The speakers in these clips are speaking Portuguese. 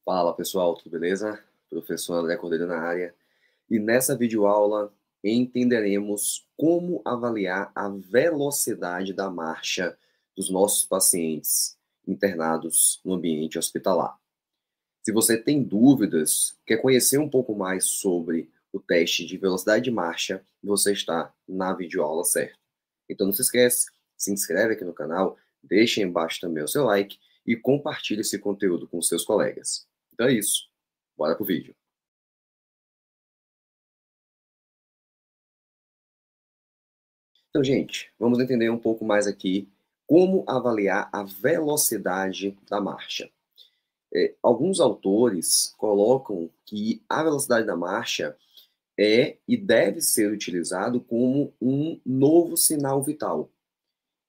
Fala pessoal, tudo beleza? Professor André Cordeiro na área. E nessa videoaula entenderemos como avaliar a velocidade da marcha dos nossos pacientes internados no ambiente hospitalar. Se você tem dúvidas, quer conhecer um pouco mais sobre o teste de velocidade de marcha, você está na videoaula certa. Então não se esquece, se inscreve aqui no canal, deixa aí embaixo também o seu like e compartilhe esse conteúdo com seus colegas. Então é isso, bora pro vídeo. Então, gente, vamos entender um pouco mais aqui como avaliar a velocidade da marcha. Alguns autores colocam que a velocidade da marcha é e deve ser utilizado como um novo sinal vital.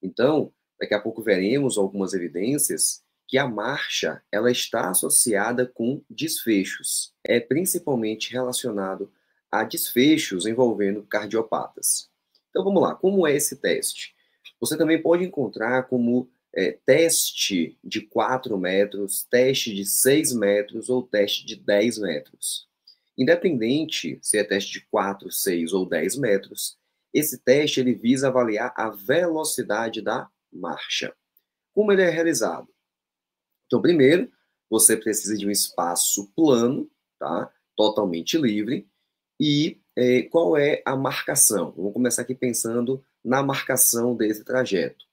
Então, daqui a pouco veremos algumas evidências que a marcha ela está associada com desfechos, é principalmente relacionado a desfechos envolvendo cardiopatas. Então vamos lá, como é esse teste? Você também pode encontrar como teste de 4 metros, teste de 6 metros ou teste de 10 metros. Independente se é teste de 4, 6 ou 10 metros, esse teste ele visa avaliar a velocidade da marcha. Como ele é realizado? Então, primeiro, você precisa de um espaço plano, tá? Totalmente livre. E qual é a marcação? Vamos começar aqui pensando na marcação desse trajeto.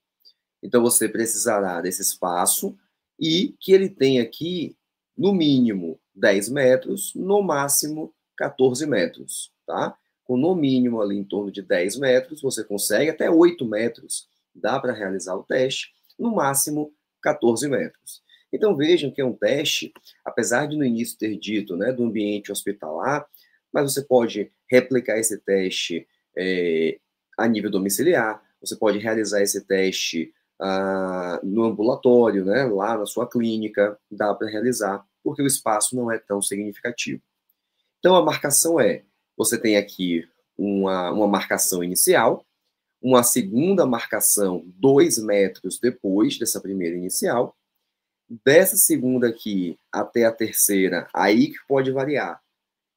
Então, você precisará desse espaço e que ele tenha aqui, no mínimo, 10 metros, no máximo 14 metros, tá? Com no mínimo ali em torno de 10 metros, você consegue até 8 metros, dá para realizar o teste, no máximo 14 metros. Então vejam que é um teste, apesar de no início ter dito, né, do ambiente hospitalar, mas você pode replicar esse teste a nível domiciliar, você pode realizar esse teste no ambulatório, né, lá na sua clínica, dá para realizar, porque o espaço não é tão significativo. Então, a marcação você tem aqui uma marcação inicial, uma segunda marcação 2 metros depois dessa primeira inicial, dessa segunda aqui até a terceira, aí que pode variar.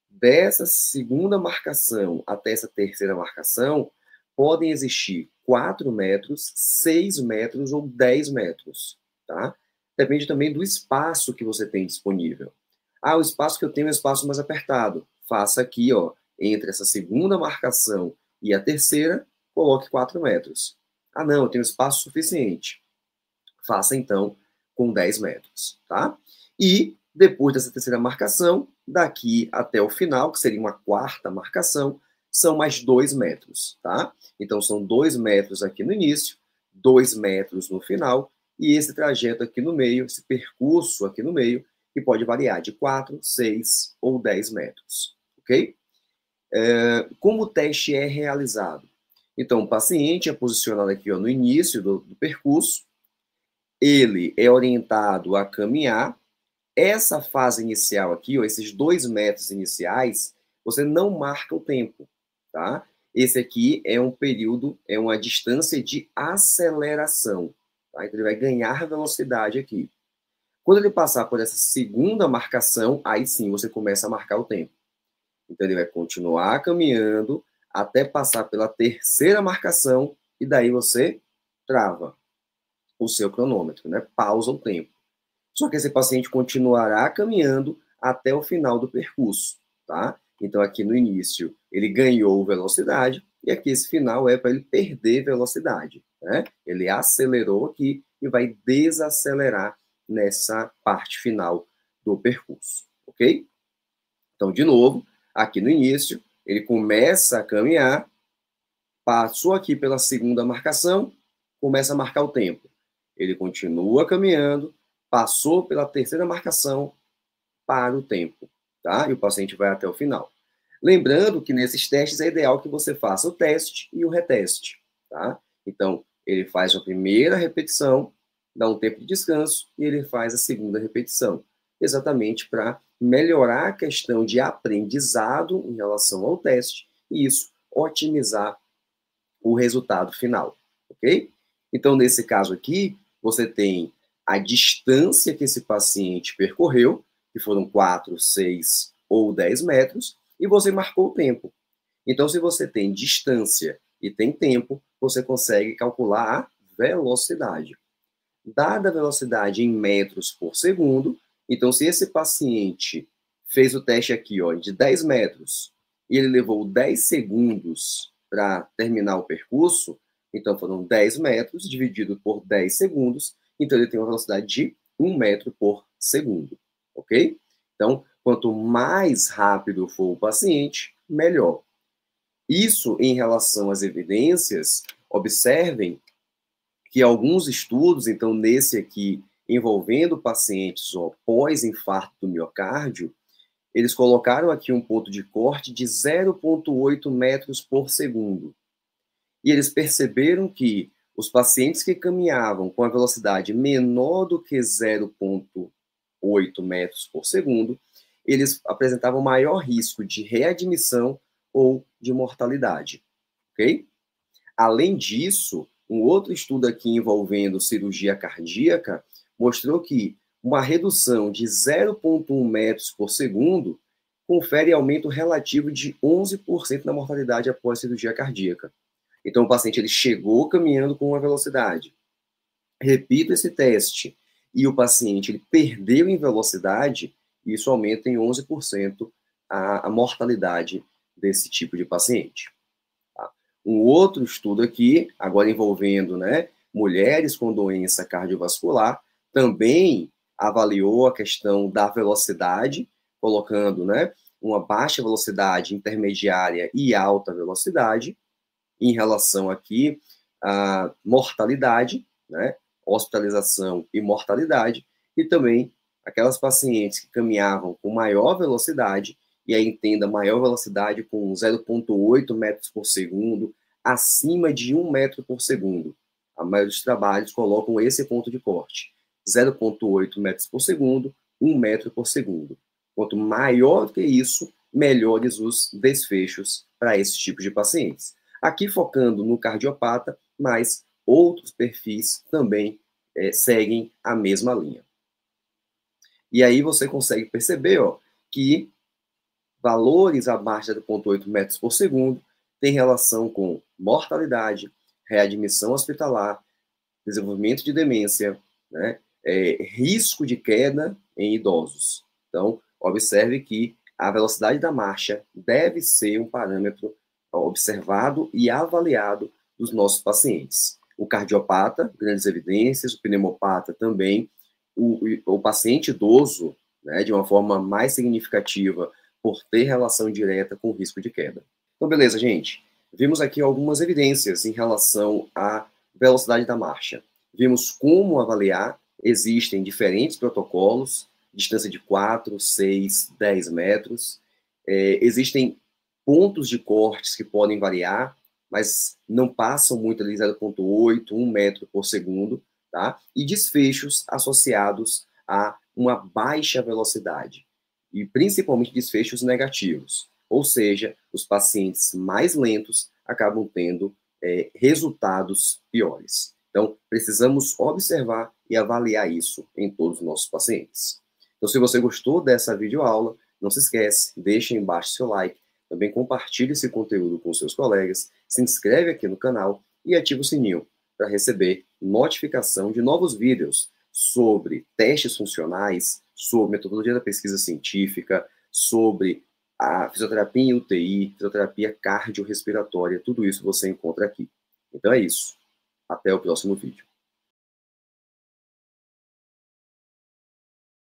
Dessa segunda marcação até essa terceira marcação, podem existir 4 metros, 6 metros ou 10 metros, tá? Depende também do espaço que você tem disponível. O espaço que eu tenho é um espaço mais apertado. Faça aqui, ó, entre essa segunda marcação e a terceira, coloque 4 metros. Não, eu tenho espaço suficiente. Faça, então, com 10 metros, tá? E, depois dessa terceira marcação, daqui até o final, que seria uma quarta marcação, são mais 2 metros, tá? Então, são 2 metros aqui no início, 2 metros no final, e esse trajeto aqui no meio, esse percurso aqui no meio, que pode variar de 4, 6 ou 10 metros, ok? Como o teste é realizado? Então, o paciente é posicionado aqui ó, no início do percurso, ele é orientado a caminhar. Essa fase inicial aqui, ó, esses 2 metros iniciais, você não marca o tempo, tá? Esse aqui é um período, é uma distância de aceleração, tá? Então ele vai ganhar velocidade aqui. Quando ele passar por essa segunda marcação, aí sim você começa a marcar o tempo. Então ele vai continuar caminhando até passar pela terceira marcação e daí você trava o seu cronômetro, né? Pausa o tempo. Só que esse paciente continuará caminhando até o final do percurso, tá? Então, aqui no início, ele ganhou velocidade, e aqui esse final é para ele perder velocidade, né? Ele acelerou aqui e vai desacelerar nessa parte final do percurso, ok? Então, de novo, aqui no início, ele começa a caminhar, passou aqui pela segunda marcação, começa a marcar o tempo. Ele continua caminhando, passou pela terceira marcação, para o tempo, tá? E o paciente vai até o final. Lembrando que nesses testes é ideal que você faça o teste e o reteste, tá? Então, ele faz a primeira repetição, dá um tempo de descanso e ele faz a segunda repetição, exatamente para melhorar a questão de aprendizado em relação ao teste e isso otimizar o resultado final, ok? Então, nesse caso aqui, você tem a distância que esse paciente percorreu que foram 4, 6 ou 10 metros, e você marcou o tempo. Então, se você tem distância e tem tempo, você consegue calcular a velocidade. Dada a velocidade em metros por segundo, então se esse paciente fez o teste aqui, ó, de 10 metros, e ele levou 10 segundos para terminar o percurso, então foram 10 metros dividido por 10 segundos, então ele tem uma velocidade de 1 metro por segundo, ok? Então, quanto mais rápido for o paciente, melhor. Isso em relação às evidências, observem que alguns estudos, então nesse aqui, envolvendo pacientes pós-infarto do miocárdio, eles colocaram aqui um ponto de corte de 0,8 metros por segundo. E eles perceberam que os pacientes que caminhavam com a velocidade menor do que 0,8 metros por segundo, eles apresentavam maior risco de readmissão ou de mortalidade, ok? Além disso, um outro estudo aqui envolvendo cirurgia cardíaca mostrou que uma redução de 0,1 metros por segundo confere aumento relativo de 11% na mortalidade após cirurgia cardíaca. Então, o paciente ele chegou caminhando com uma velocidade. Repito esse teste e o paciente ele perdeu em velocidade, isso aumenta em 11% a mortalidade desse tipo de paciente. Um outro estudo aqui, agora envolvendo, né, mulheres com doença cardiovascular, também avaliou a questão da velocidade, colocando, né, uma baixa velocidade, intermediária e alta velocidade, em relação aqui à mortalidade, né, hospitalização e mortalidade, e também aquelas pacientes que caminhavam com maior velocidade, e aí entenda maior velocidade com 0,8 metros por segundo, acima de 1 metro por segundo. A maioria dos trabalhos colocam esse ponto de corte. 0,8 metros por segundo, 1 metro por segundo. Quanto maior do que isso, melhores os desfechos para esse tipo de pacientes. Aqui focando no cardiopata, mas outros perfis também seguem a mesma linha. E aí você consegue perceber que valores abaixo de 0,8 metros por segundo têm relação com mortalidade, readmissão hospitalar, desenvolvimento de demência, né, risco de queda em idosos. Então, observe que a velocidade da marcha deve ser um parâmetro observado e avaliado dos nossos pacientes. O cardiopata, grandes evidências, o pneumopata também, o paciente idoso, né, de uma forma mais significativa, por ter relação direta com o risco de queda. Então, beleza, gente. Vimos aqui algumas evidências em relação à velocidade da marcha. Vimos como avaliar, existem diferentes protocolos, distância de 4, 6, 10 metros. Existem pontos de cortes que podem variar, mas não passam muito ali 0,8, 1 metro por segundo, tá? E desfechos associados a uma baixa velocidade, e principalmente desfechos negativos, ou seja, os pacientes mais lentos acabam tendo resultados piores. Então, precisamos observar e avaliar isso em todos os nossos pacientes. Então, se você gostou dessa videoaula, não se esquece, deixa aí embaixo seu like, também compartilhe esse conteúdo com seus colegas, se inscreve aqui no canal e ativa o sininho para receber notificação de novos vídeos sobre testes funcionais, sobre metodologia da pesquisa científica, sobre a fisioterapia em UTI, fisioterapia cardiorrespiratória, tudo isso você encontra aqui. Então é isso. Até o próximo vídeo.